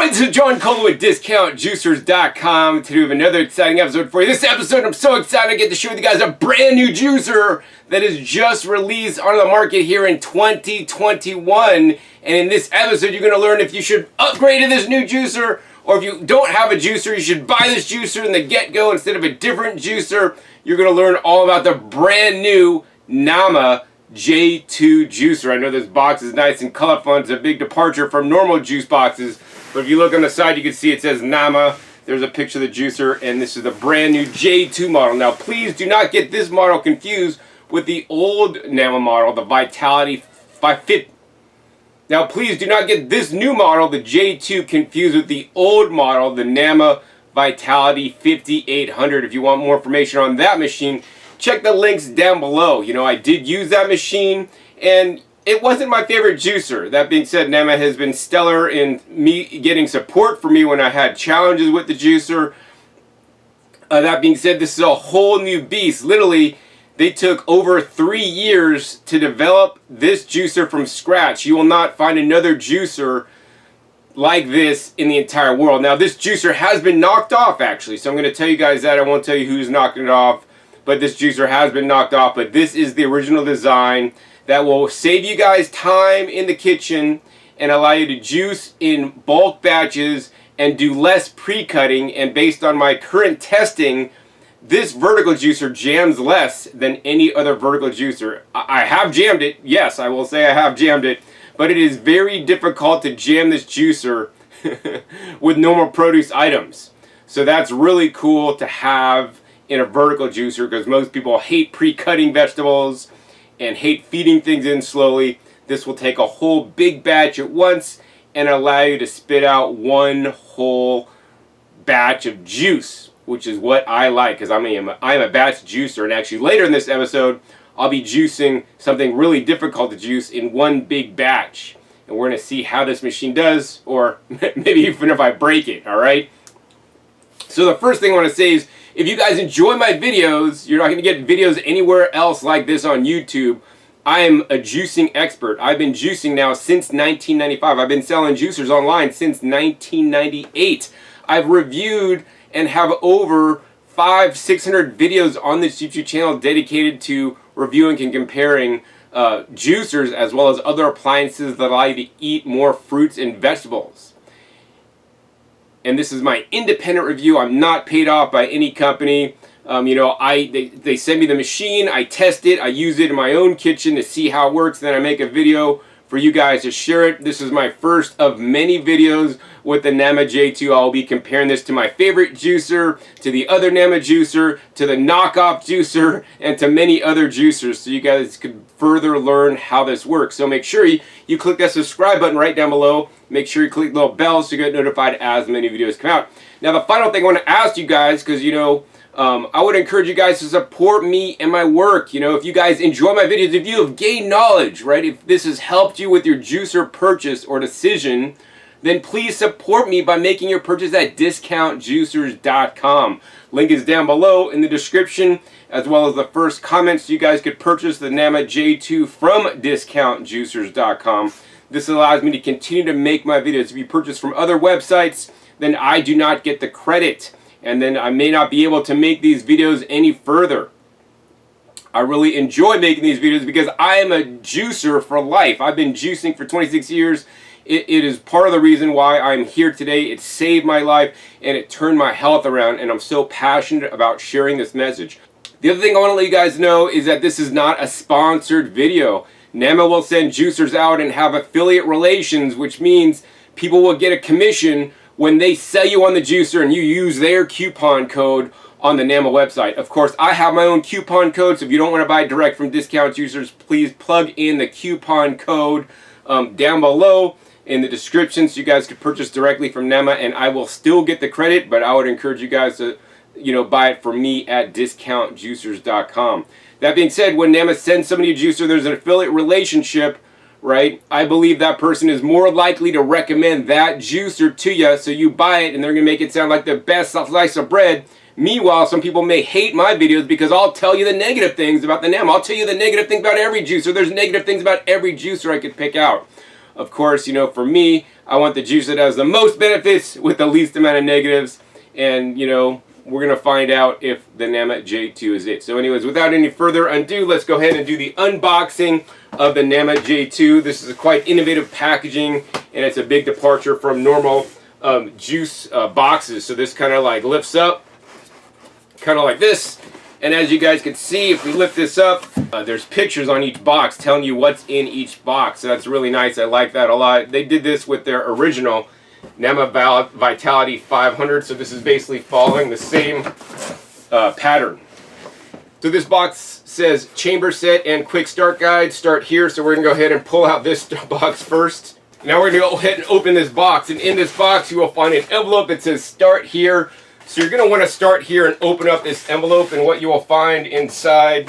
This is John Cole with DiscountJuicers.com. Today we have another exciting episode for you. This episode, I'm so excited to get to share with you guys a brand new juicer that is just released on the market here in 2021. And in this episode, you're going to learn if you should upgrade to this new juicer, or if you don't have a juicer, you should buy this juicer in the get-go instead of a different juicer. You're going to learn all about the brand new Nama J2 juicer. I know this box is nice and colorful. It's a big departure from normal juice boxes. But if you look on the side, you can see it says Nama. There's a picture of the juicer, and this is the brand new J2 model. Now, please do not get this model confused with the old Nama model, the Vitality 550. Now, please do not get this new model, the J2, confused with the old model, the Nama Vitality 5800. If you want more information on that machine, check the links down below. You know, I did use that machine, and it wasn't my favorite juicer. That being said, Nama has been stellar in me getting support for me when I had challenges with the juicer. That being said, this is a whole new beast. Literally, they took over 3 years to develop this juicer from scratch. You will not find another juicer like this in the entire world. Now, this juicer has been knocked off, actually. So I'm going to tell you guys that. I won't tell you who's knocking it off. But this juicer has been knocked off. But this is the original design that will save you guys time in the kitchen and allow you to juice in bulk batches and do less pre-cutting. And based on my current testing, this vertical juicer jams less than any other vertical juicer. I have jammed it. Yes, I will say I have jammed it. But it is very difficult to jam this juicer with normal produce items. So that's really cool to have in a vertical juicer, because most people hate pre-cutting vegetables and hate feeding things in slowly. This will take a whole big batch at once and allow you to spit out one whole batch of juice, which is what I like, because I'm a batch juicer. And actually later in this episode, I'll be juicing something really difficult to juice in one big batch. And we're going to see how this machine does, or maybe even if I break it, all right? So the first thing I want to say is, if you guys enjoy my videos, you're not going to get videos anywhere else like this on YouTube. I am a juicing expert. I've been juicing now since 1995. I've been selling juicers online since 1998. I've reviewed and have over 500-600 videos on this YouTube channel dedicated to reviewing and comparing juicers as well as other appliances that allow you to eat more fruits and vegetables. And this is my independent review. I'm not paid off by any company. You know, they send me the machine, I test it, I use it in my own kitchen to see how it works, then I make a video for you guys to share it. This is my first of many videos with the Nama J2. I'll be comparing this to my favorite juicer, to the other Nama juicer, to the knockoff juicer, and to many other juicers, so you guys could further learn how this works. So make sure you click that subscribe button right down below. Make sure you click the little bell so you get notified as many videos come out. Now, the final thing I want to ask you guys, because, you know, I would encourage you guys to support me and my work. You know, if you guys enjoy my videos, if you have gained knowledge, right, if this has helped you with your juicer purchase or decision, then please support me by making your purchase at DiscountJuicers.com. Link is down below in the description, as well as the first comment, so you guys could purchase the Nama J2 from DiscountJuicers.com. This allows me to continue to make my videos. If you purchase from other websites, then I do not get the credit, and then I may not be able to make these videos any further. I really enjoy making these videos because I am a juicer for life. I've been juicing for 26 years. It is part of the reason why I'm here today. It saved my life and it turned my health around, and I'm so passionate about sharing this message. The other thing I want to let you guys know is that this is not a sponsored video. Nama will send juicers out and have affiliate relations, which means people will get a commission when they sell you on the juicer and you use their coupon code on the Nama website. Of course, I have my own coupon code, so if you don't want to buy direct from Discount Juicers, please plug in the coupon code down below in the description so you guys can purchase directly from Nama, and I will still get the credit, but I would encourage you guys to, you know, buy it from me at DiscountJuicers.com. That being said, when Nama sends somebody a juicer, there's an affiliate relationship, right? I believe that person is more likely to recommend that juicer to you, so you buy it and they're going to make it sound like the best slice of bread. Meanwhile, some people may hate my videos because I'll tell you the negative things about the Nama. I'll tell you the negative things about every juicer. There's negative things about every juicer I could pick out. Of course, you know, for me, I want the juice that has the most benefits with the least amount of negatives. And, you know, we're going to find out if the NAMA J2 is it. So anyways, without any further ado, let's go ahead and do the unboxing of the NAMA J2. This is a quite innovative packaging, and it's a big departure from normal juice boxes. So this kind of like lifts up, kind of like this. And as you guys can see, if we lift this up, there's pictures on each box telling you what's in each box. So that's really nice. I like that a lot. They did this with their original NAMA Vitality 500. So this is basically following the same pattern. So this box says chamber set and quick start guide. Start here. So we're going to go ahead and pull out this box first. Now we're going to go ahead and open this box. And in this box, you will find an envelope that says start here. So you're going to want to start here and open up this envelope, and what you will find inside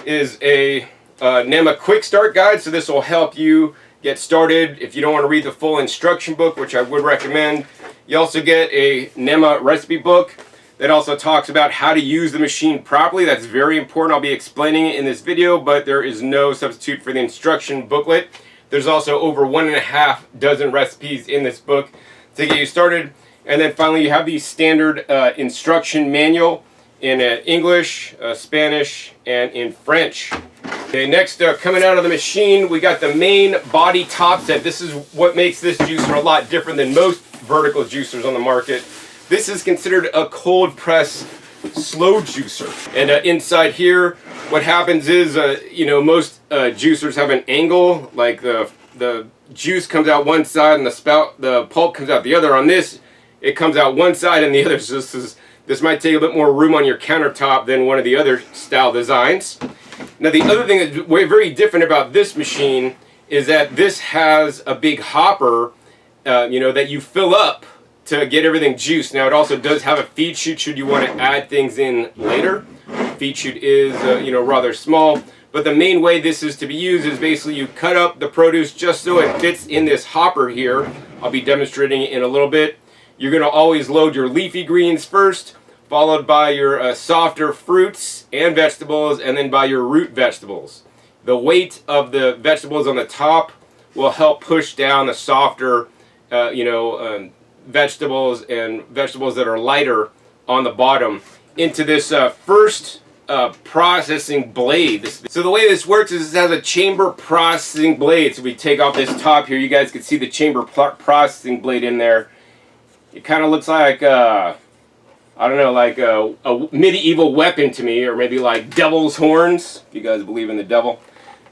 is a NAMA quick start guide. So this will help you get started if you don't want to read the full instruction book, which I would recommend. You also get a NAMA recipe book that also talks about how to use the machine properly. That's very important. I'll be explaining it in this video, but there is no substitute for the instruction booklet. There's also over 1.5 dozen recipes in this book to get you started. And then finally, you have the standard instruction manual in English, Spanish, and in French. Okay, next, coming out of the machine, we got the main body top set. This is what makes this juicer a lot different than most vertical juicers on the market. This is considered a cold press slow juicer. And inside here, what happens is, you know, most juicers have an angle, like the juice comes out one side and the pulp comes out the other. On this, it comes out one side and the other. So this might take a bit more room on your countertop than one of the other style designs. Now the other thing that's very different about this machine is that this has a big hopper, you know, that you fill up to get everything juiced. Now it also does have a feed chute should you want to add things in later. Feed chute is, you know, rather small. But the main way this is to be used is basically you cut up the produce just so it fits in this hopper here. I'll be demonstrating it in a little bit. You're going to always load your leafy greens first, followed by your softer fruits and vegetables, and then by your root vegetables. The weight of the vegetables on the top will help push down the softer, you know, vegetables and vegetables that are lighter on the bottom into this first processing blade. So the way this works is it has a chamber processing blade. So we take off this top here. You guys can see the chamber processing blade in there. It kind of looks like, I don't know, like a medieval weapon to me, or maybe like devil's horns, if you guys believe in the devil.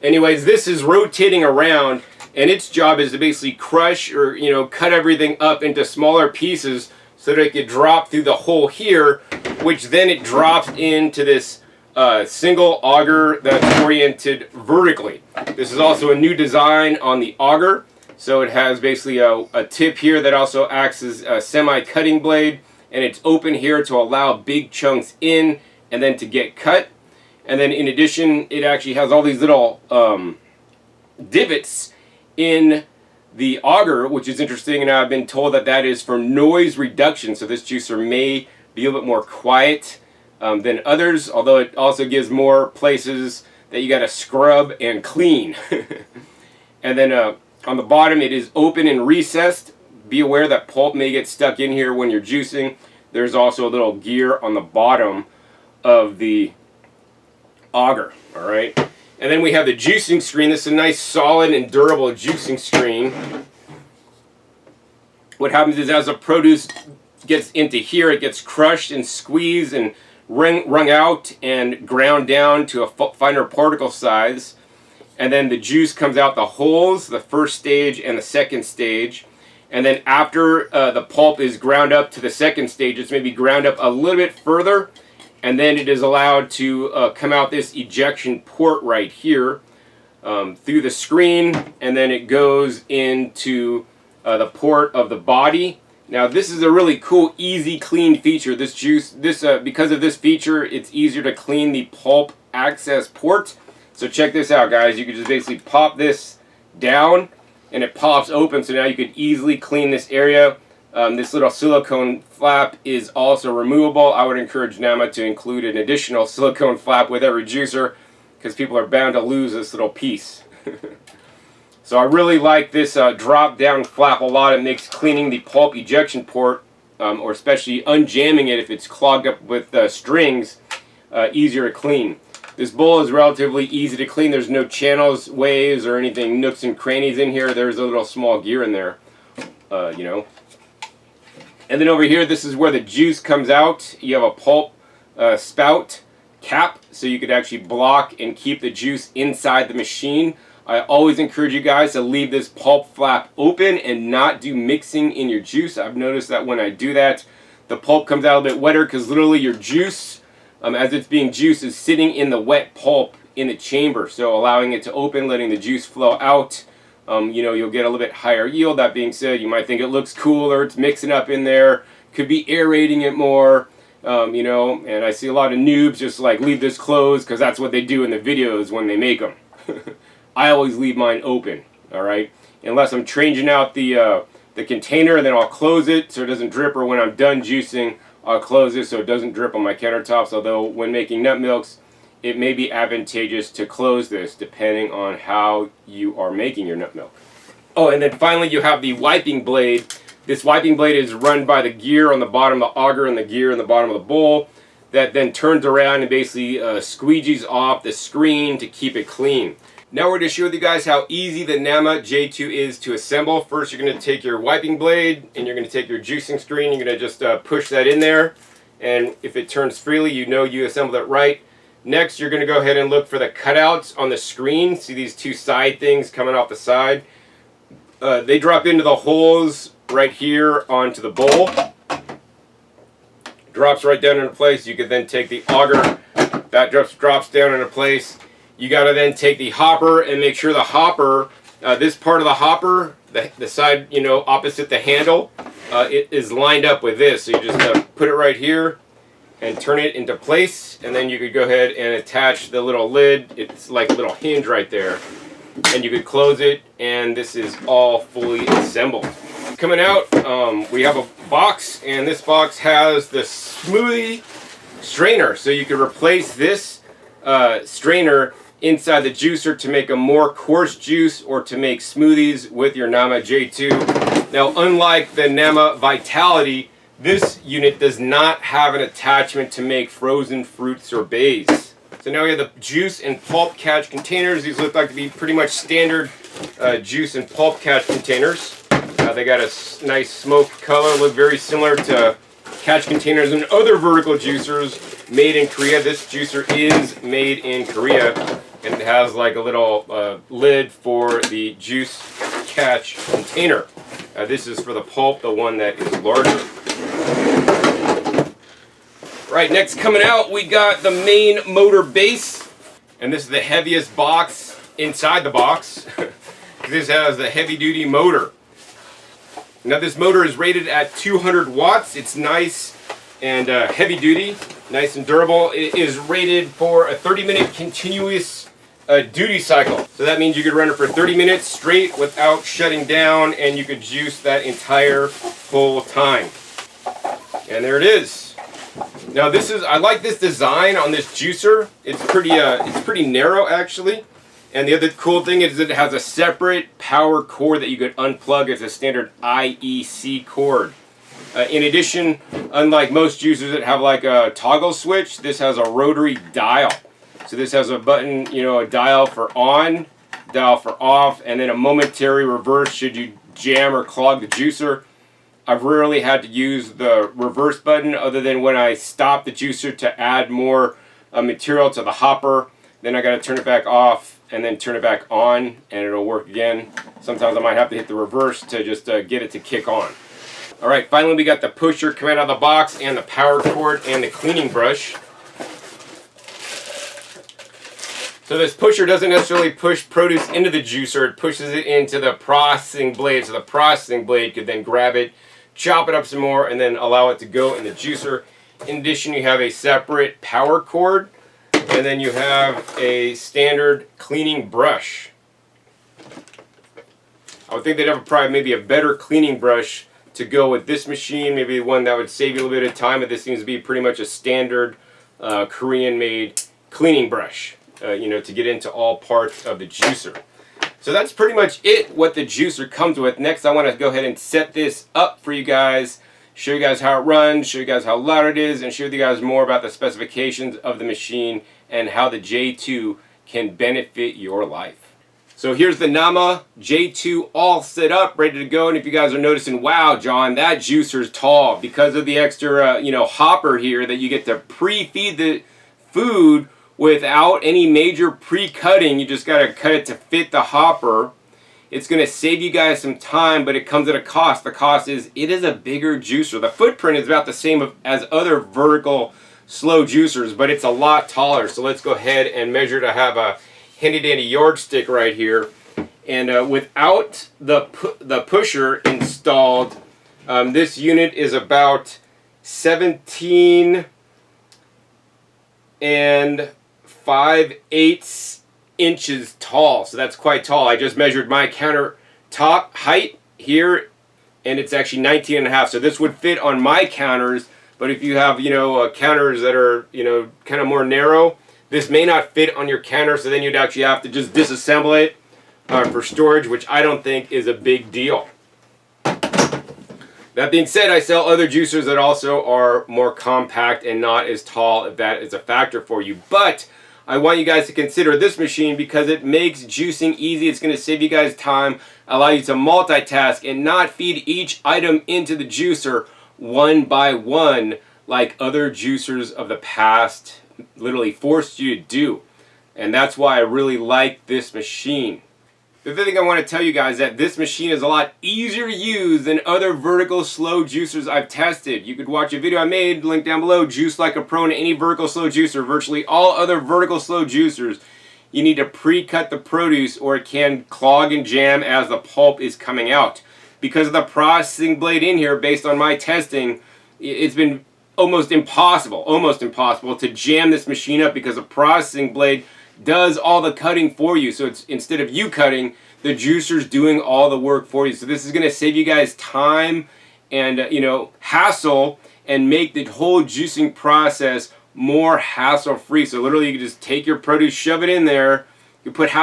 Anyways, this is rotating around, and its job is to basically crush or, you know, cut everything up into smaller pieces so that it can drop through the hole here, which then it drops into this single auger that's oriented vertically. This is also a new design on the auger. So it has basically a tip here that also acts as a semi-cutting blade, and it's open here to allow big chunks in and then to get cut. And then in addition, it actually has all these little divots in the auger, which is interesting, and I've been told that that is for noise reduction. So this juicer may be a little bit more quiet than others, although it also gives more places that you got to scrub and clean. And then on the bottom, it is open and recessed. Be aware that pulp may get stuck in here when you're juicing. There's also a little gear on the bottom of the auger, all right? And then we have the juicing screen. This is a nice, solid, and durable juicing screen. What happens is as the produce gets into here, it gets crushed and squeezed and wrung out and ground down to a finer particle size. And then the juice comes out the holes, the first stage and the second stage. And then after the pulp is ground up to the second stage, it's maybe ground up a little bit further. And then it is allowed to come out this ejection port right here through the screen. And then it goes into the port of the body. Now this is a really cool, easy, clean feature. This juice, because of this feature, it's easier to clean the pulp access port. So check this out, guys. You can just basically pop this down and it pops open. So now you can easily clean this area. This little silicone flap is also removable. I would encourage NAMA to include an additional silicone flap with every juicer because people are bound to lose this little piece. So I really like this drop down flap a lot. It makes cleaning the pulp ejection port, or especially unjamming it if it's clogged up with strings, easier to clean. This bowl is relatively easy to clean. There's no channels, waves, or anything, nooks and crannies in here. There's a little small gear in there, you know. And then over here, this is where the juice comes out. You have a pulp spout cap, so you could actually block and keep the juice inside the machine. I always encourage you guys to leave this pulp flap open and not do mixing in your juice. I've noticed that when I do that, the pulp comes out a bit wetter because literally your juice, as it's being juiced, is sitting in the wet pulp in the chamber. So allowing it to open, letting the juice flow out, you know, you'll get a little bit higher yield. That being said, you might think it looks cooler, it's mixing up in there, could be aerating it more. You know, and I see a lot of noobs just like leave this closed because that's what they do in the videos when they make them. I always leave mine open, all right? Unless I'm changing out the container, then I'll close it so it doesn't drip, or when I'm done juicing, I'll close it so it doesn't drip on my countertops. Although when making nut milks, it may be advantageous to close this depending on how you are making your nut milk. Oh, and then finally you have the wiping blade. This wiping blade is run by the gear on the bottom of the auger and the gear in the bottom of the bowl that then turns around and basically squeegees off the screen to keep it clean. Now we're going to show you guys how easy the NAMA J2 is to assemble. First, you're going to take your wiping blade and you're going to take your juicing screen. You're going to just push that in there, and if it turns freely, you know you assembled it right. Next, you're going to go ahead and look for the cutouts on the screen. See these two side things coming off the side? They drop into the holes right here onto the bowl. Drops right down into place. You could then take the auger. That drops down into place. You got to then take the hopper and make sure the hopper, this part of the hopper, the side, you know, opposite the handle, it is lined up with this. So you just put it right here and turn it into place, and then you could go ahead and attach the little lid. It's like a little hinge right there, and you could close it, and this is all fully assembled. Coming out, we have a box, and this box has the smoothie strainer, so you could replace this strainer inside the juicer to make a more coarse juice or to make smoothies with your NAMA J2. Now, unlike the NAMA Vitality, this unit does not have an attachment to make frozen fruit sorbets. So now we have the juice and pulp catch containers. These look like to be pretty much standard juice and pulp catch containers. They got a nice smoke color, look very similar to catch containers and other vertical juicers made in Korea. This juicer is made in Korea, and it has like a little lid for the juice catch container. This is for the pulp, the one that is larger. Right, next coming out, we got the main motor base, and this is the heaviest box inside the box. This has the heavy-duty motor. Now this motor is rated at 200 watts. It's nice and heavy-duty, nice and durable. It is rated for a 30-minute continuous duty cycle. So that means you could run it for 30 minutes straight without shutting down, and you could juice that entire full time. And there it is. Now this is, I like this design on this juicer. It's pretty narrow actually. And the other cool thing is that it has a separate power cord that you could unplug. It's a standard IEC cord. In addition, unlike most juicers that have like a toggle switch, this has a rotary dial. So this has a button, you know, a dial for on, dial for off, and then a momentary reverse should you jam or clog the juicer. I've rarely had to use the reverse button other than when I stop the juicer to add more material to the hopper. Then I got to turn it back off and then turn it back on, and it'll work again. Sometimes I might have to hit the reverse to just get it to kick on. All right, finally we got the pusher coming out of the box and the power cord and the cleaning brush. So this pusher doesn't necessarily push produce into the juicer, it pushes it into the processing blade, so the processing blade could then grab it, chop it up some more, and then allow it to go in the juicer. In addition, you have a separate power cord, and then you have a standard cleaning brush. I would think they'd have probably maybe a better cleaning brush to go with this machine, maybe one that would save you a little bit of time, but this seems to be pretty much a standard Korean-made cleaning brush, you know, to get into all parts of the juicer. So that's pretty much it, what the juicer comes with. Next, I want to go ahead and set this up for you guys, show you guys how it runs, show you guys how loud it is, and show you guys more about the specifications of the machine and how the J2 can benefit your life. So here's the Nama J2 all set up, ready to go. And if you guys are noticing, wow, John, that juicer's tall because of the extra, hopper here that you get to pre-feed the food without any major pre-cutting. You just got to cut it to fit the hopper. It's going to save you guys some time, but it comes at a cost. The cost is it is a bigger juicer. The footprint is about the same as other vertical slow juicers, but it's a lot taller. So let's go ahead and measure to have a handy dandy yardstick right here. And without the pusher installed, this unit is about 17 and 5/8 inches tall. So that's quite tall. I just measured my countertop height here, and it's actually 19 and a half. So this would fit on my counters, but if you have, counters that are, kind of more narrow, this may not fit on your counter, so then you'd actually have to just disassemble it for storage, which I don't think is a big deal. That being said, I sell other juicers that also are more compact and not as tall, if that is a factor for you. But I want you guys to consider this machine because it makes juicing easy. It's going to save you guys time, allow you to multitask and not feed each item into the juicer one by one like other juicers of the past literally forced you to do. And that's why I really like this machine. The other thing I want to tell you guys is that this machine is a lot easier to use than other vertical slow juicers I've tested. You could watch a video I made, link down below, Juice Like a Pro in any vertical slow juicer. Virtually all other vertical slow juicers, you need to pre-cut the produce or it can clog and jam as the pulp is coming out. Because of the processing blade in here, based on my testing, it's been almost impossible to jam this machine up because the processing blade does all the cutting for you. So it's instead of you cutting, the juicer's doing all the work for you. So this is going to save you guys time and hassle and make the whole juicing process more hassle-free. So literally you can just take your produce, shove it in there, you put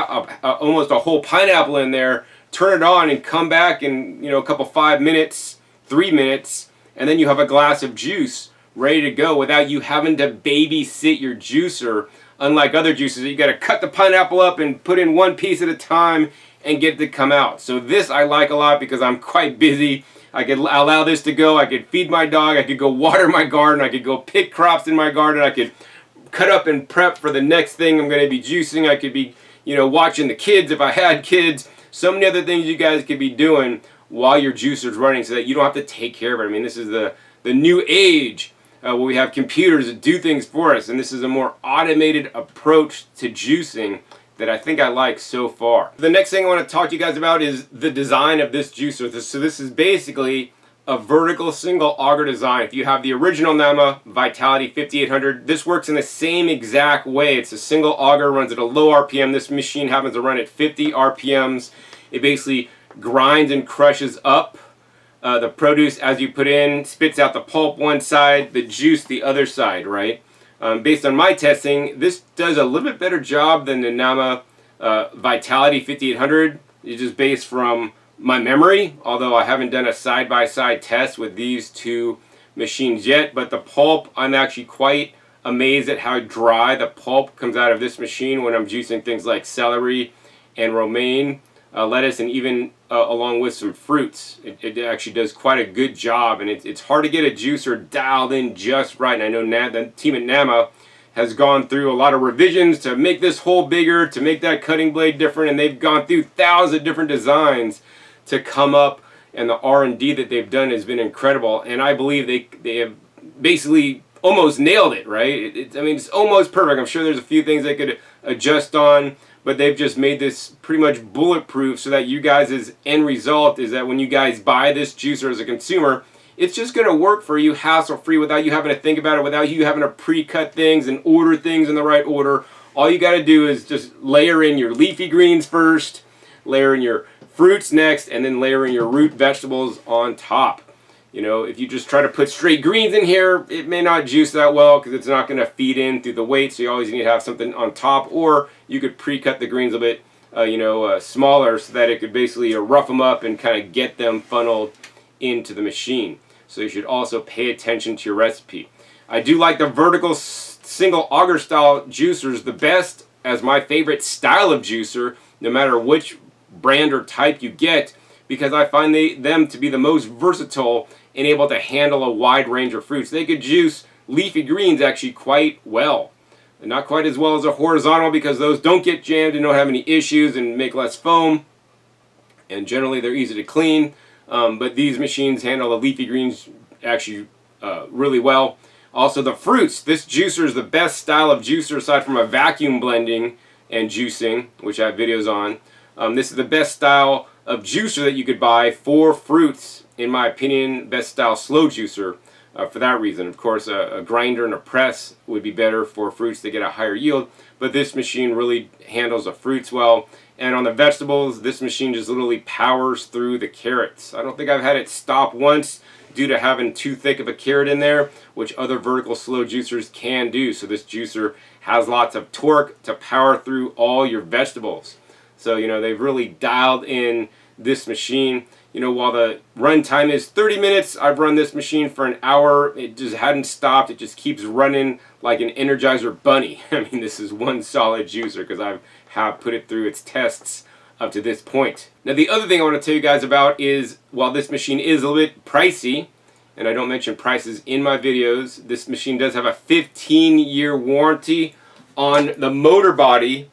almost a whole pineapple in there, turn it on and come back in a couple 5 minutes, 3 minutes, and then you have a glass of juice ready to go without you having to babysit your juicer. Unlike other juices, you got to cut the pineapple up and put in one piece at a time and get it to come out. So this I like a lot because I'm quite busy. I could allow this to go. I could feed my dog. I could go water my garden. I could go pick crops in my garden. I could cut up and prep for the next thing I'm going to be juicing. I could be, watching the kids if I had kids. So many other things you guys could be doing while your juicer's running so that you don't have to take care of it. I mean, this is the new age. Where we have computers that do things for us, and this is a more automated approach to juicing that I think I like so far. The next thing I want to talk to you guys about is the design of this juicer. So this is basically a vertical single auger design. If you have the original Nama Vitality 5800, this works in the same exact way. It's a single auger, runs at a low RPM. This machine happens to run at 50 RPMs. It basically grinds and crushes up the produce as you put in, spits out the pulp one side, the juice the other side, right? Based on my testing, this does a little bit better job than the Nama Vitality 5800. It's just based from my memory, although I haven't done a side-by-side test with these two machines yet. But the pulp, I'm actually quite amazed at how dry the pulp comes out of this machine when I'm juicing things like celery and romaine, lettuce, and even along with some fruits. It actually does quite a good job, and it's hard to get a juicer dialed in just right. And I know the team at Nama has gone through a lot of revisions to make this hole bigger, to make that cutting blade different, and they've gone through thousands of different designs to come up, and the R&D that they've done has been incredible. And I believe they have basically almost nailed it, right? It's almost perfect. I'm sure there's a few things they could adjust on, but they've just made this pretty much bulletproof so that you guys' end result is that when you guys buy this juicer as a consumer, it's just going to work for you hassle-free without you having to think about it, without you having to pre-cut things and order things in the right order. All you got to do is just layer in your leafy greens first, layer in your fruits next, and then layer in your root vegetables on top. If you just try to put straight greens in here, it may not juice that well because it's not going to feed in through the weight, so you always need to have something on top, or you could pre-cut the greens a bit smaller, so that it could basically rough them up and kind of get them funneled into the machine. So you should also pay attention to your recipe. I do like the vertical single auger style juicers the best as my favorite style of juicer, no matter which brand or type you get, because I find them to be the most versatile and able to handle a wide range of fruits. They could juice leafy greens actually quite well. Not quite as well as a horizontal, because those don't get jammed and don't have any issues and make less foam. And generally they're easy to clean. But these machines handle the leafy greens actually really well. Also the fruits. This juicer is the best style of juicer aside from a vacuum blending and juicing, which I have videos on. This is the best style of juicer that you could buy for fruits. In my opinion, best style slow juicer. For that reason. Of course, a grinder and a press would be better for fruits to get a higher yield, but this machine really handles the fruits well. And on the vegetables, this machine just literally powers through the carrots. I don't think I've had it stop once due to having too thick of a carrot in there, which other vertical slow juicers can do. So this juicer has lots of torque to power through all your vegetables. So, they've really dialed in this machine. While the run time is 30 minutes, I've run this machine for an hour. It just hadn't stopped. It just keeps running like an Energizer bunny. I mean, this is one solid juicer because I have put it through its tests up to this point. Now, the other thing I want to tell you guys about is, while this machine is a little bit pricey, and I don't mention prices in my videos, this machine does have a 15-year warranty on the motor body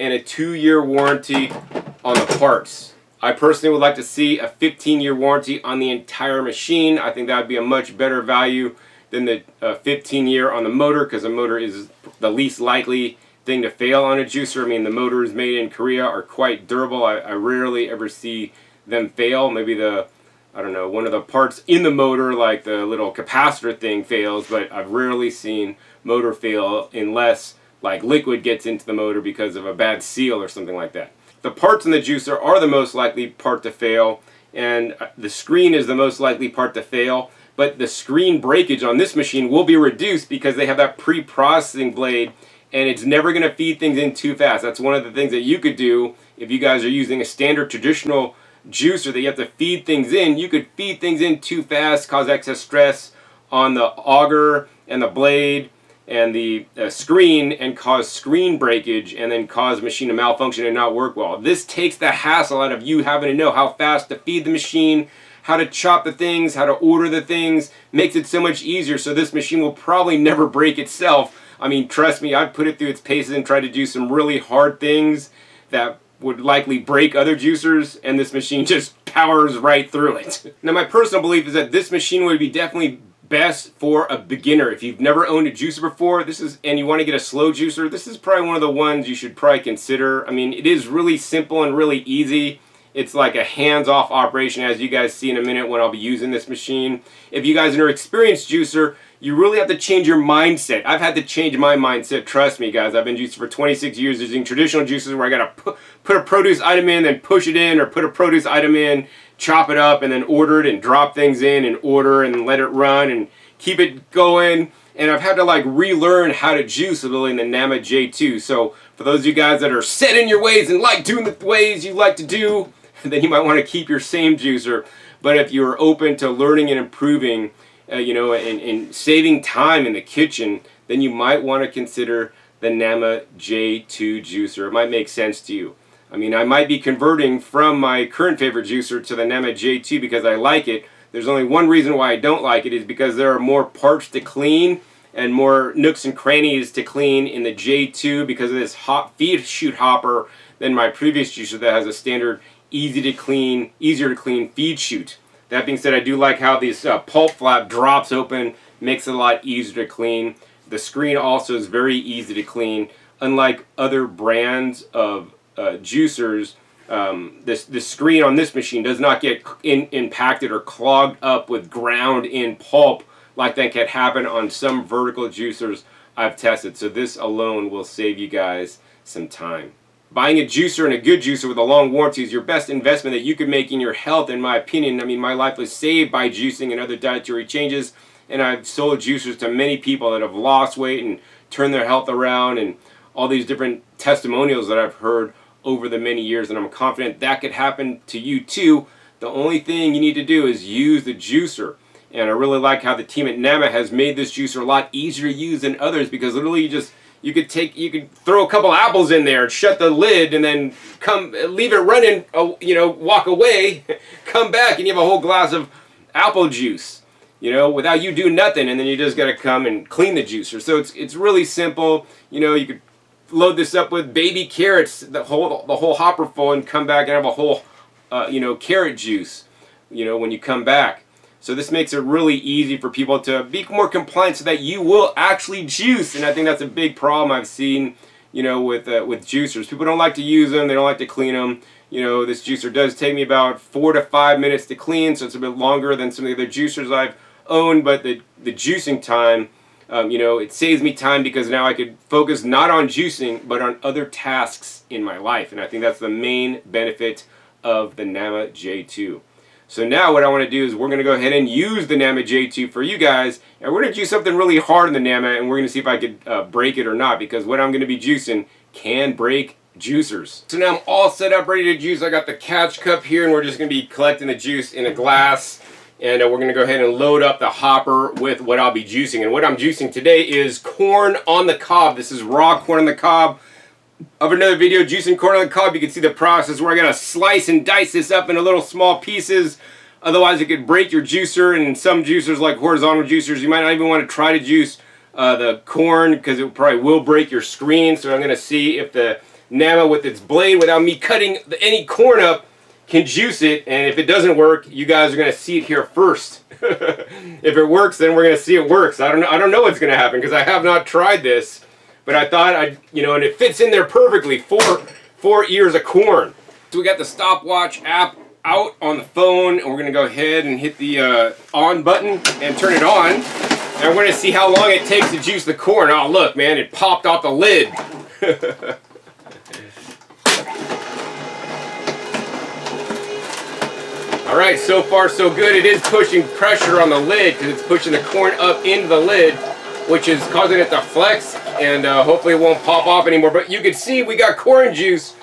and a 2-year warranty on the parts. I personally would like to see a 15-year warranty on the entire machine. I think that would be a much better value than the 15-year on the motor, because the motor is the least likely thing to fail on a juicer. I mean, the motors made in Korea are quite durable. I rarely ever see them fail. Maybe one of the parts in the motor, like the little capacitor thing, fails, but I've rarely seen motor fail unless like liquid gets into the motor because of a bad seal or something like that. The parts in the juicer are the most likely part to fail, and the screen is the most likely part to fail, but the screen breakage on this machine will be reduced because they have that pre-processing blade, and it's never going to feed things in too fast. That's one of the things that you could do if you guys are using a standard traditional juicer that you have to feed things in. You could feed things in too fast, cause excess stress on the auger and the blade and the screen, and cause screen breakage, and then cause the machine to malfunction and not work well. This takes the hassle out of you having to know how fast to feed the machine, how to chop the things, how to order the things. Makes it so much easier, so this machine will probably never break itself. I mean, trust me, I've put it through its paces and tried to do some really hard things that would likely break other juicers, and this machine just powers right through it. Now, my personal belief is that this machine would be definitely best for a beginner. If you've never owned a juicer before, and you want to get a slow juicer, this is probably one of the ones you should probably consider. I mean, it is really simple and really easy. It's like a hands-off operation, as you guys see in a minute when I'll be using this machine. If you guys are an experienced juicer, you really have to change your mindset. I've had to change my mindset, trust me guys. I've been juicing for 26 years using traditional juicers where I gotta put a produce item in, then push it in, or put a produce item in, chop it up, and then order it and drop things in and order and let it run and keep it going. And I've had to like relearn how to juice a little in the Nama J2. So for those of you guys that are set in your ways and like doing the ways you like to do, then you might want to keep your same juicer. But if you're open to learning and improving, and saving time in the kitchen, then you might want to consider the Nama J2 juicer. It might make sense to you. I mean, I might be converting from my current favorite juicer to the Nama J2 because I like it. There's only one reason why I don't like it, is because there are more parts to clean and more nooks and crannies to clean in the J2 because of this feed chute hopper than my previous juicer that has a standard easier to clean feed chute. That being said, I do like how this pulp flap drops open, makes it a lot easier to clean. The screen also is very easy to clean. Unlike other brands of juicers, the screen on this machine does not get impacted or clogged up with ground in pulp like that can happen on some vertical juicers I've tested. So this alone will save you guys some time. Buying a juicer, and a good juicer with a long warranty, is your best investment that you could make in your health, in my opinion. I mean, my life was saved by juicing and other dietary changes, and I've sold juicers to many people that have lost weight and turned their health around, and all these different testimonials that I've heard over the many years, and I'm confident that could happen to you too. The only thing you need to do is use the juicer. And I really like how the team at Nama has made this juicer a lot easier to use than others, because literally you could throw a couple apples in there and shut the lid and then leave it running, walk away, come back, and you have a whole glass of apple juice, without you doing nothing, and then you just got to come and clean the juicer. So it's really simple. You could load this up with baby carrots, the whole hopper full, and come back and have a whole carrot juice, when you come back. So this makes it really easy for people to be more compliant so that you will actually juice. And I think that's a big problem I've seen, with juicers. People don't like to use them. They don't like to clean them. This juicer does take me about 4 to 5 minutes to clean, so it's a bit longer than some of the other juicers I've owned. But the juicing time, it saves me time, because now I could focus not on juicing, but on other tasks in my life. And I think that's the main benefit of the Nama J2. So now what I want to do is we're going to go ahead and use the Nama J2 for you guys, and we're going to juice something really hard in the Nama, and we're going to see if I could break it or not, because what I'm going to be juicing can break juicers. So now I'm all set up, ready to juice. I got the catch cup here, and we're just going to be collecting the juice in a glass, and we're going to go ahead and load up the hopper with what I'll be juicing. And what I'm juicing today is corn on the cob. This is raw corn on the cob. Of another video juicing corn on the cob, you can see the process where I gotta slice and dice this up into little small pieces. Otherwise it could break your juicer, and some juicers, like horizontal juicers, you might not even want to try to juice the corn, because it probably will break your screen. So I'm gonna see if the Nama with its blade, without me cutting any corn up, can juice it. And if it doesn't work, you guys are gonna see it here first. If it works, then we're gonna see it works. I don't know what's gonna happen, because I have not tried this. But I thought and it fits in there perfectly, four ears of corn. So we got the stopwatch app out on the phone, and we're gonna go ahead and hit the on button and turn it on. And we're gonna see how long it takes to juice the corn. Oh look, man, it popped off the lid. All right, so far so good. It is pushing pressure on the lid, because it's pushing the corn up into the lid, which is causing it to flex, and hopefully it won't pop off anymore. But you can see we got corn juice,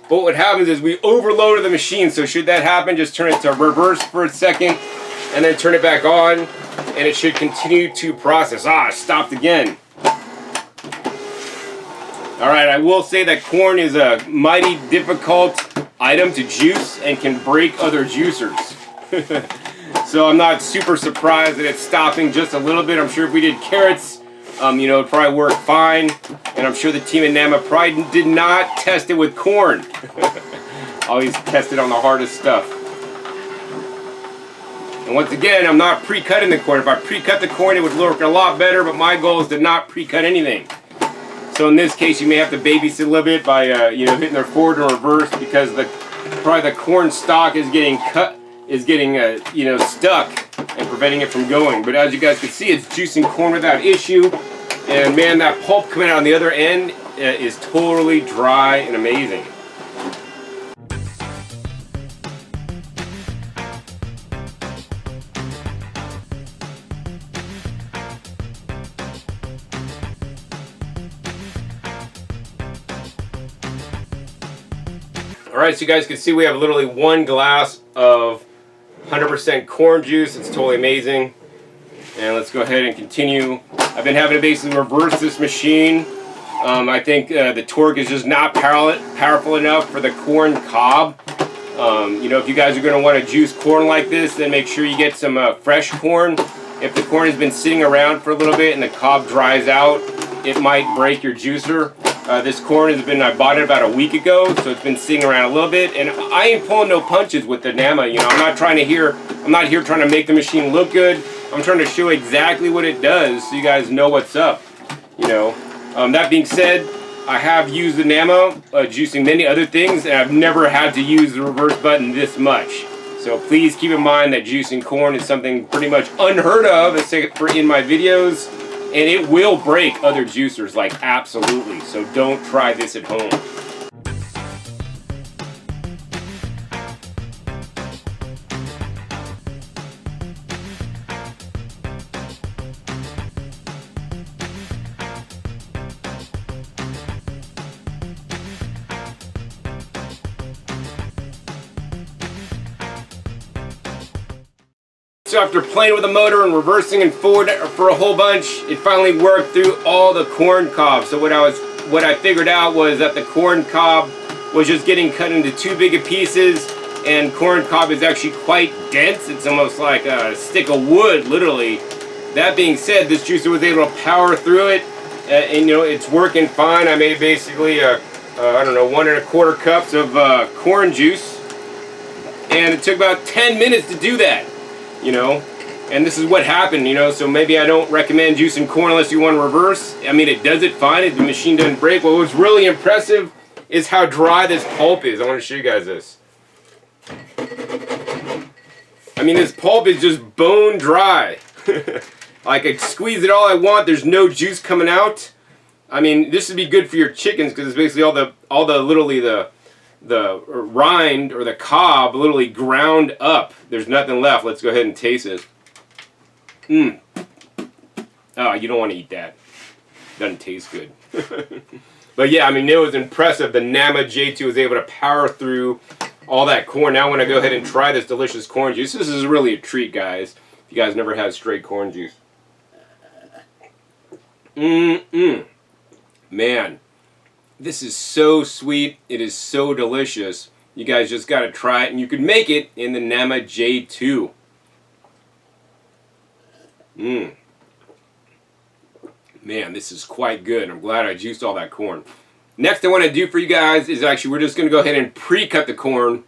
but what happens is we overloaded the machine. So should that happen, just turn it to reverse for a second, and then turn it back on, and it should continue to process. It stopped again. All right, I will say that corn is a mighty difficult item to juice and can break other juicers. So I'm not super surprised that it's stopping just a little bit. I'm sure if we did carrots, it'd probably work fine. And I'm sure the team at Nama probably did not test it with corn. Always test it on the hardest stuff. And once again, I'm not pre-cutting the corn. If I pre-cut the corn, it would work a lot better, but my goal is to not pre-cut anything. So in this case, you may have to babysit a little bit by hitting their forward or reverse, because probably the corn stalk is getting stuck and preventing it from going. But as you guys can see, it's juicing corn without issue. And man, that pulp coming out on the other end is totally dry and amazing. Alright, so you guys can see we have literally 1 glass of 100% corn juice. It's totally amazing. And let's go ahead and continue. I've been having to basically reverse this machine. I think the torque is just not powerful enough for the corn cob. If you guys are going to want to juice corn like this, then make sure you get some fresh corn. If the corn has been sitting around for a little bit and the cob dries out, it might break your juicer. This corn I bought it about a week ago, so it's been sitting around a little bit, and I ain't pulling no punches with the Nama. I'm not here trying to make the machine look good. I'm trying to show exactly what it does, so you guys know what's up. That being said, I have used the Nama juicing many other things, and I've never had to use the reverse button this much. So please keep in mind that juicing corn is something pretty much unheard of, except for in my videos. And it will break other juicers, like absolutely. So don't try this at home. So after playing with the motor and reversing and forward for a whole bunch, it finally worked through all the corn cobs. So what I figured out was that the corn cob was just getting cut into too big of pieces, and corn cob is actually quite dense. It's almost like a stick of wood, literally. That being said, this juicer was able to power through it, and you know, it's working fine. I made basically I don't know, 1 1/4 cups of corn juice, and it took about 10 minutes to do that, you know. And this is what happened, you know, so maybe I don't recommend juicing corn unless you want to reverse. I mean, it does it fine, the machine doesn't break. What was really impressive is how dry this pulp is. I want to show you guys this. I mean, this pulp is just bone dry. I could squeeze it all I want, there's no juice coming out. I mean, this would be good for your chickens because it's basically literally the rind or the cob literally ground up. There's nothing left. Let's go ahead and taste it. Oh, you don't want to eat that. Doesn't taste good. But yeah, I mean, it was impressive. The Nama J2 was able to power through all that corn. Now when I go ahead and try this delicious corn juice, this is really a treat, guys. If you guys never had straight corn juice. Man, this is so sweet. It is so delicious. You guys just got to try it, and you can make it in the Nama J2. Man, this is quite good. I'm glad I juiced all that corn. Next I want to do for you guys is actually we're just going to go ahead and pre-cut the corn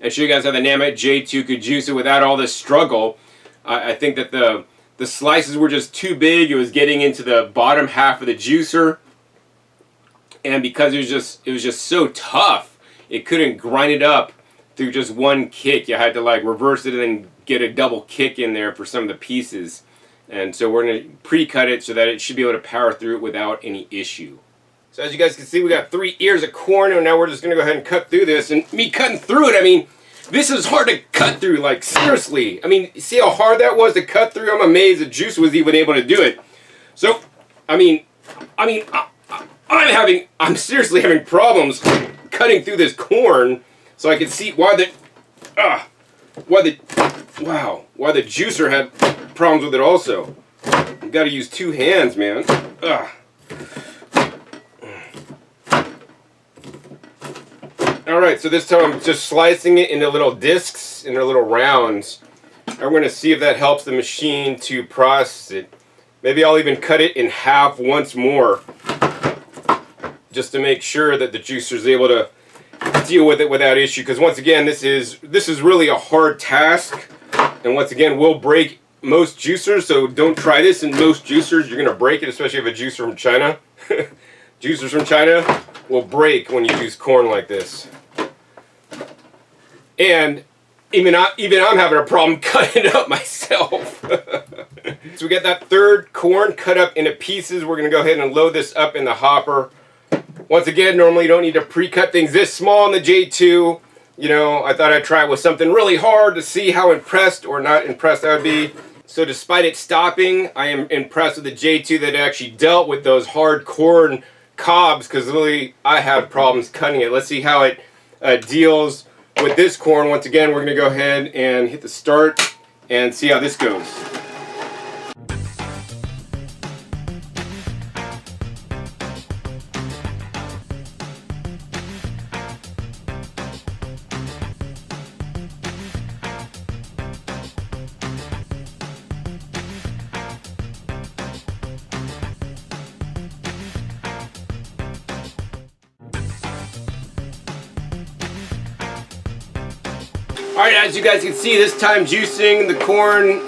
and show you guys how the Nama J2 could juice it without all this struggle. I think that the slices were just too big. It was getting into the bottom half of the juicer, and because it was just so tough, it couldn't grind it up through just one kick. You had to like reverse it and then get a double kick in there for some of the pieces. And so we're going to pre-cut it so that it should be able to power through it without any issue. So as you guys can see, we got 3 ears of corn, and now we're just going to go ahead and cut through this. And me cutting through it, I mean, this is hard to cut through, like seriously. I mean, see how hard that was to cut through? I'm amazed the juice was even able to do it. So, I'm seriously having problems cutting through this corn, so I can see why the juicer had problems with it also. You got to use 2 hands, man. Alright, so this time I'm just slicing it into little discs, into little rounds. I'm going to see if that helps the machine to process it. Maybe I'll even cut it in half once more, just to make sure that the juicer is able to deal with it without issue. Because once again, this is really a hard task, and once again, will break most juicers. So don't try this in most juicers. You're going to break it, especially if a juicer from China. Juicers from China will break when you juice corn like this. And even I'm having a problem cutting it up myself. So we got that third corn cut up into pieces. We're going to go ahead and load this up in the hopper. Once again, normally you don't need to pre-cut things this small in the J2. You know, I thought I'd try it with something really hard to see how impressed or not impressed I would be. So despite it stopping, I am impressed with the J2 that actually dealt with those hard corn cobs, because literally I had problems cutting it. Let's see how it deals with this corn. Once again, we're going to go ahead and hit the start and see how this goes. Alright, as you guys can see, this time juicing the corn,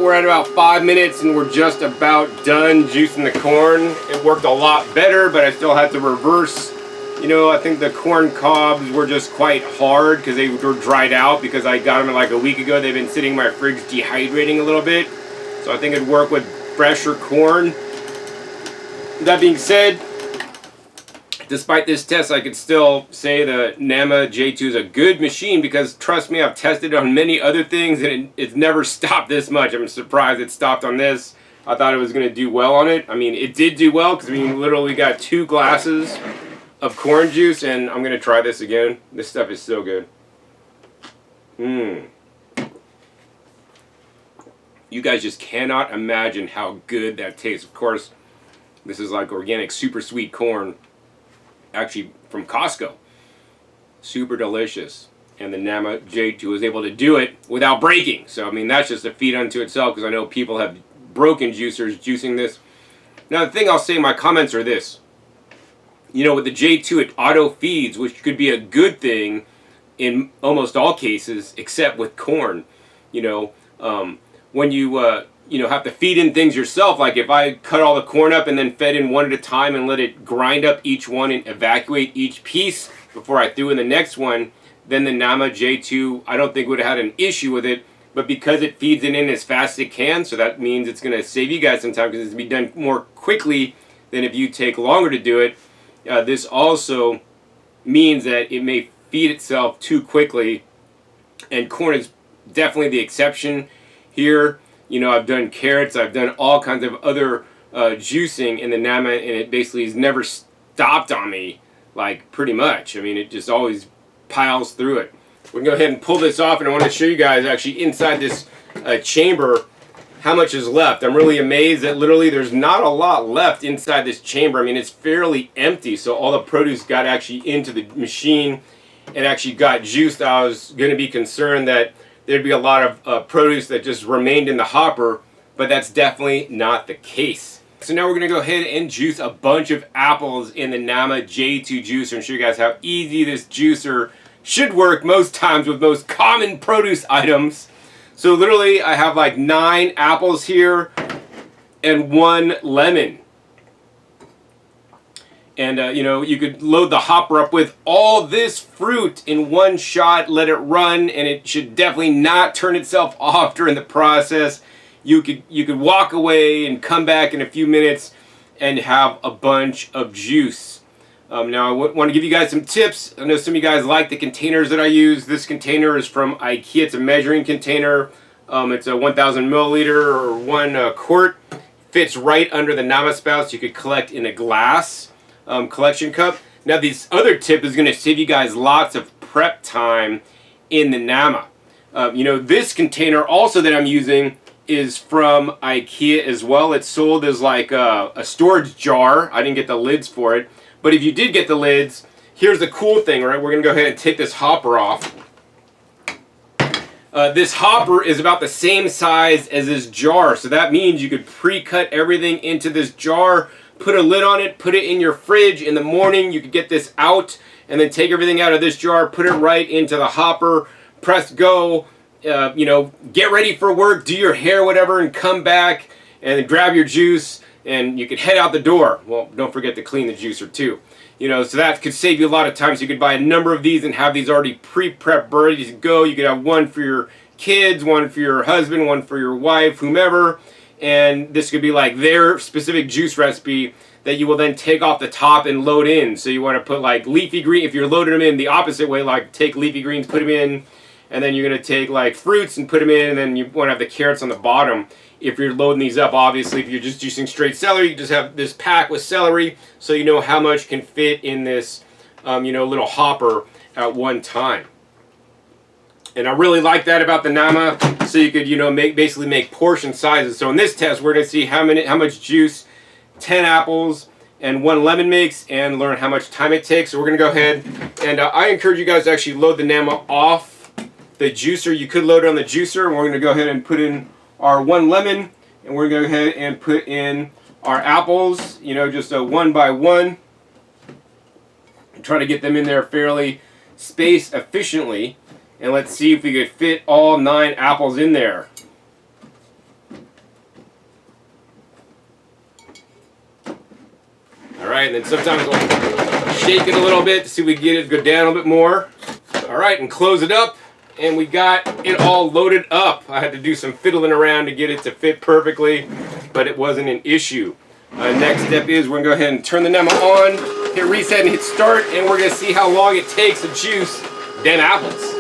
we're at about 5 minutes and we're just about done juicing the corn. It worked a lot better, but I still had to reverse. You know, I think the corn cobs were just quite hard because they were dried out, because I got them like a week ago. They've been sitting in my fridge dehydrating a little bit. So I think it'd work with fresher corn. That being said, despite this test, I could still say the Nama J2 is a good machine, because trust me, I've tested it on many other things and it's never stopped this much. I'm surprised it stopped on this. I thought it was going to do well on it. I mean, it did do well, because we literally got 2 glasses of corn juice, and I'm going to try this again. This stuff is so good. You guys just cannot imagine how good that tastes. Of course, this is like organic super sweet corn, actually from Costco. Super delicious. And the Nama J2 was able to do it without breaking. So I mean, that's just a feat unto itself, because I know people have broken juicers juicing this. Now the thing I'll say in my comments are this. You know, with the J2 it auto feeds, which could be a good thing in almost all cases, except with corn. You know, when you have to feed in things yourself, like if I cut all the corn up and then fed in one at a time and let it grind up each one and evacuate each piece before I threw in the next one, then the Nama J2, I don't think would have had an issue with it. But because it feeds it in as fast as it can, so that means it's going to save you guys some time, because it's going to be done more quickly than if you take longer to do it. This also means that it may feed itself too quickly, and corn is definitely the exception here. You know, I've done carrots, I've done all kinds of other juicing in the Nama, and it basically has never stopped on me, like pretty much. I mean, it just always piles through it. We're going to go ahead and pull this off, and I want to show you guys actually inside this chamber how much is left. I'm really amazed that literally there's not a lot left inside this chamber. I mean, it's fairly empty, so all the produce got actually into the machine and actually got juiced. I was going to be concerned that there'd be a lot of produce that just remained in the hopper, but that's definitely not the case. So now we're going to go ahead and juice a bunch of apples in the Nama J2 juicer and show you guys how easy this juicer should work most times with most common produce items. So literally I have like 9 apples here and 1 lemon. And you know, you could load the hopper up with all this fruit in one shot, let it run, and it should definitely not turn itself off during the process. You could walk away and come back in a few minutes and have a bunch of juice. Now I want to give you guys some tips. I know some of you guys like the containers that I use. This container is from IKEA. It's a measuring container. It's a 1,000 milliliter or 1 quart. Fits right under the Nama spouts. You could collect in a glass collection cup. Now this other tip is going to save you guys lots of prep time in the Nama. You know, this container also that I'm using is from IKEA as well. It's sold as like a storage jar. I didn't get the lids for it. But if you did get the lids, here's the cool thing, right? We're going to go ahead and take this hopper off. This hopper is about the same size as this jar. So that means you could pre-cut everything into this jar, put a lid on it, put it in your fridge. In the morning, you could get this out and then take everything out of this jar, put it right into the hopper, press go, you know, get ready for work, do your hair, whatever, and come back and then grab your juice. And you could head out the door. Well, don't forget to clean the juicer too. You know, so that could save you a lot of time. So you could buy a number of these and have these already pre-prepped, ready to go. You could have one for your kids, one for your husband, one for your wife, whomever. And this could be like their specific juice recipe that you will then take off the top and load in. So you want to put like leafy green. If you're loading them in the opposite way, like take leafy greens, put them in, and then you're going to take like fruits and put them in, and then you want to have the carrots on the bottom. If you're loading these up, obviously, if you're just juicing straight celery, you just have this pack with celery, so you know how much can fit in this, you know, little hopper at one time. And I really like that about the Nama, so you could, you know, basically make portion sizes. So in this test, we're going to see how much juice 10 apples and 1 lemon makes, and learn how much time it takes. So we're going to go ahead, and I encourage you guys to actually load the Nama off the juicer. You could load it on the juicer, and we're going to go ahead and put in our 1 lemon, and we're going to go ahead and put in our apples, you know, just a 1 by 1. Try to get them in there fairly spaced efficiently, and let's see if we could fit all 9 apples in there. Alright, and then sometimes we'll shake it a little bit to see if we can get it to go down a little bit more. Alright, and close it up. And we got it all loaded up. I had to do some fiddling around to get it to fit perfectly, but it wasn't an issue. Next step is we're going to go ahead and turn the Nama on, hit reset and hit start, and we're going to see how long it takes to juice them apples.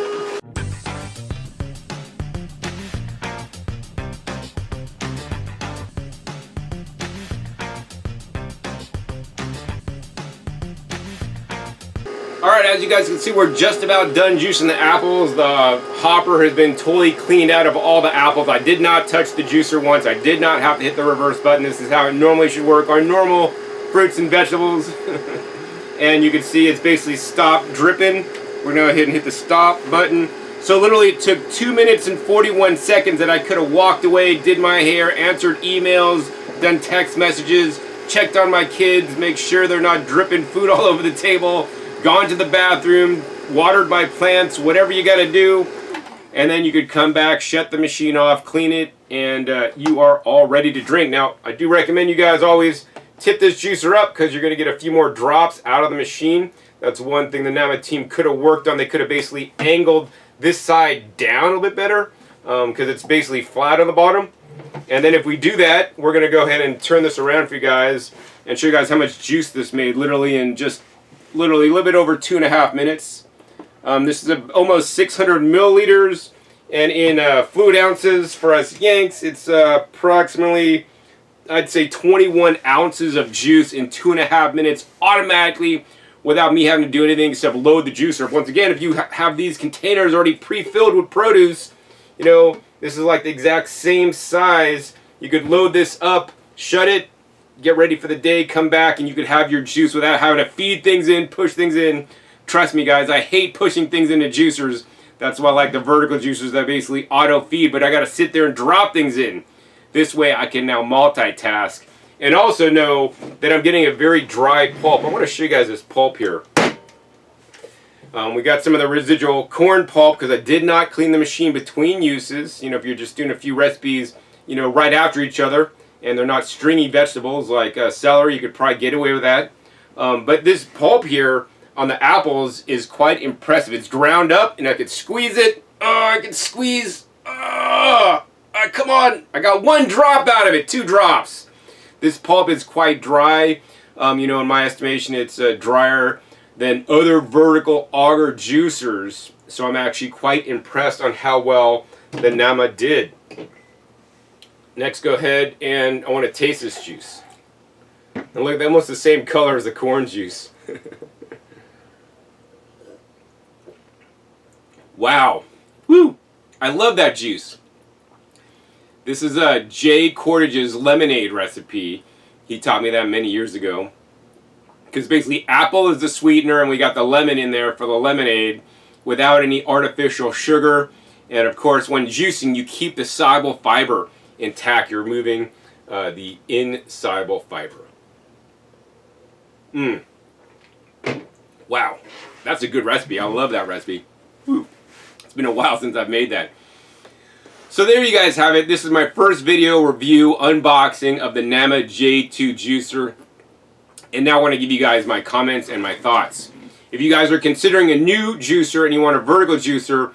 Alright, as you guys can see, we're just about done juicing the apples. The hopper has been totally cleaned out of all the apples. I did not touch the juicer once. I did not have to hit the reverse button. This is how it normally should work on normal fruits and vegetables. And you can see it's basically stopped dripping. We're going to go ahead and hit the stop button. So literally it took 2 minutes and 41 seconds that I could have walked away, did my hair, answered emails, done text messages, checked on my kids, make sure they're not dripping food all over the table, gone to the bathroom, watered my plants, whatever you got to do. And then you could come back, shut the machine off, clean it, and you are all ready to drink. Now, I do recommend you guys always tip this juicer up because you're going to get a few more drops out of the machine. That's one thing the Nama team could have worked on. They could have basically angled this side down a little bit better because it's basically flat on the bottom. And then if we do that, we're going to go ahead and turn this around for you guys and show you guys how much juice this made literally in just a little bit over 2.5 minutes. This is almost 600 milliliters, and in fluid ounces for us Yanks, it's approximately, I'd say, 21 ounces of juice in 2.5 minutes automatically without me having to do anything except load the juicer. Once again, if you have these containers already pre-filled with produce, you know, this is like the exact same size. You could load this up, shut it, get ready for the day, come back, and you could have your juice without having to feed things in, push things in. Trust me, guys, I hate pushing things into juicers. That's why I like the vertical juicers that basically auto-feed, but I got to sit there and drop things in. This way I can now multitask and also know that I'm getting a very dry pulp. I want to show you guys this pulp here. We got some of the residual corn pulp because I did not clean the machine between uses. You know, if you're just doing a few recipes, you know, right after each other, and they're not stringy vegetables like celery, you could probably get away with that. But this pulp here on the apples is quite impressive. It's ground up, and I could squeeze it. I can squeeze. Come on. I got 1 drop out of it, 2 drops. This pulp is quite dry. You know, in my estimation, it's drier than other vertical auger juicers. So I'm actually quite impressed on how well the Nama did. Next, go ahead and I want to taste this juice. And look, they're almost the same color as the corn juice. Wow. Woo! I love that juice. This is Jay Cordage's lemonade recipe. He taught me that many years ago. Because basically apple is the sweetener and we got the lemon in there for the lemonade without any artificial sugar. And of course, when juicing, you keep the soluble fiber intact. You're removing the insoluble fiber. Wow, that's a good recipe. I love that recipe. Whew. It's been a while since I've made that. So there you guys have it. This is my first video review unboxing of the Nama J2 juicer. And now I want to give you guys my comments and my thoughts. If you guys are considering a new juicer and you want a vertical juicer,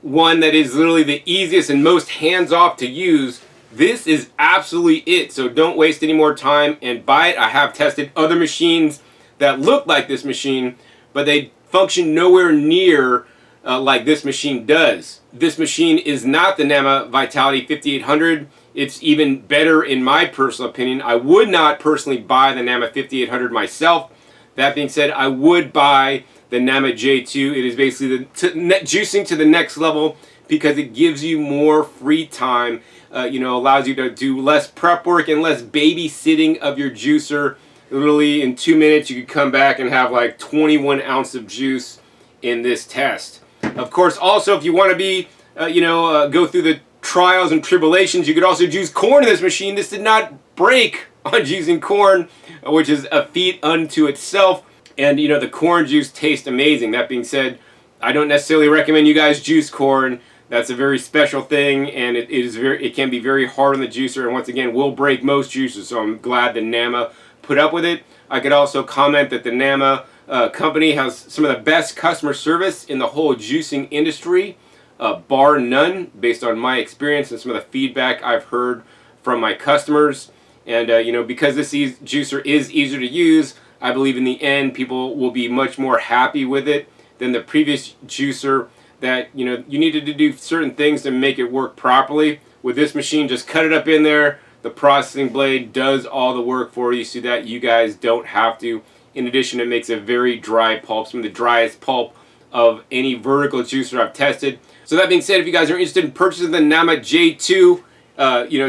one that is literally the easiest and most hands-off to use, this is absolutely it. So don't waste any more time and buy it. I have tested other machines that look like this machine, but they function nowhere near like this machine does. This machine is not the Nama Vitality 5800. It's even better in my personal opinion. I would not personally buy the Nama 5800 myself. That being said, I would buy the Nama J2. It is basically the juicing to the next level because it gives you more free time. You know, allows you to do less prep work and less babysitting of your juicer. Literally in 2 minutes you could come back and have like 21 ounces of juice in this test. Of course, also if you want to be, go through the trials and tribulations, you could also juice corn in this machine. This did not break on juicing corn, which is a feat unto itself. And you know, the corn juice tastes amazing. That being said, I don't necessarily recommend you guys juice corn. That's a very special thing, and it can be very hard on the juicer, and once again will break most juicers. So I'm glad the Nama put up with it. I could also comment that the Nama company has some of the best customer service in the whole juicing industry, bar none, based on my experience and some of the feedback I've heard from my customers. And because this juicer is easier to use, I believe in the end people will be much more happy with it than the previous juicer that, you needed to do certain things to make it work properly. With this machine, just cut it up in there. The processing blade does all the work for you so that you guys don't have to. In addition, it makes a very dry pulp, some of the driest pulp of any vertical juicer I've tested. So that being said, if you guys are interested in purchasing the Nama J2,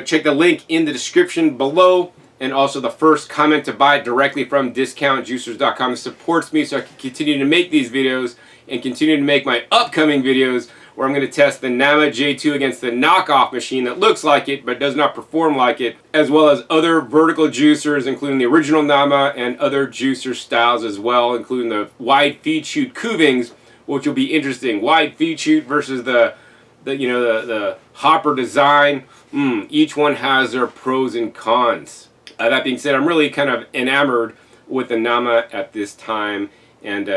check the link in the description below, and also the first comment to buy directly from discountjuicers.com. It supports me so I can continue to make these videos and continue to make my upcoming videos where I'm going to test the Nama J2 against the knockoff machine that looks like it but does not perform like it, as well as other vertical juicers, including the original Nama and other juicer styles as well, including the wide feed chute Kuvings, which will be interesting. Wide feed chute versus the hopper design. Each one has their pros and cons. That being said, I'm really kind of enamored with the Nama at this time, and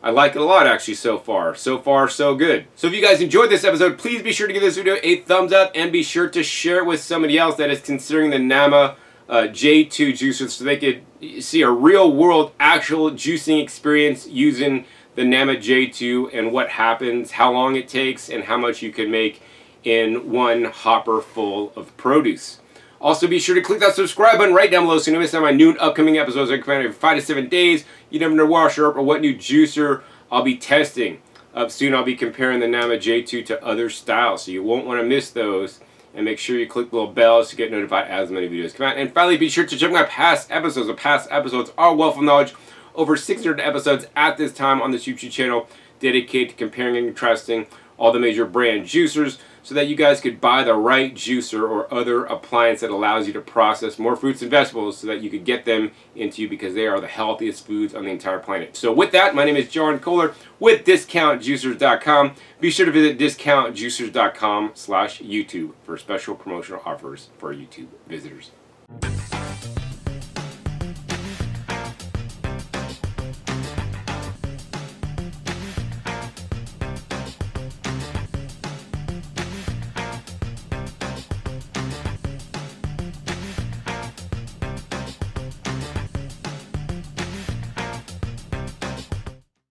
I like it a lot actually so far. So far, so good. So if you guys enjoyed this episode, please be sure to give this video a thumbs up and be sure to share it with somebody else that is considering the Nama J2 juicer so they could see a real world actual juicing experience using the Nama J2 and what happens, how long it takes, and how much you can make in one hopper full of produce. Also, be sure to click that subscribe button right down below so you don't miss out on my new and upcoming episodes. I come out every 5 to 7 days. You never know where I'll show up or what new juicer I'll be testing. Up soon, I'll be comparing the Nama J2 to other styles, so you won't want to miss those. And make sure you click the little bells to get notified as many videos come out. And finally, be sure to check my past episodes. The past episodes are wealth of knowledge. Over 600 episodes at this time on this YouTube channel dedicated to comparing and contrasting all the major brand juicers so that you guys could buy the right juicer or other appliance that allows you to process more fruits and vegetables so that you could get them into you because they are the healthiest foods on the entire planet. So with that, my name is John Kohler with discountjuicers.com. Be sure to visit discountjuicers.com/YouTube for special promotional offers for YouTube visitors.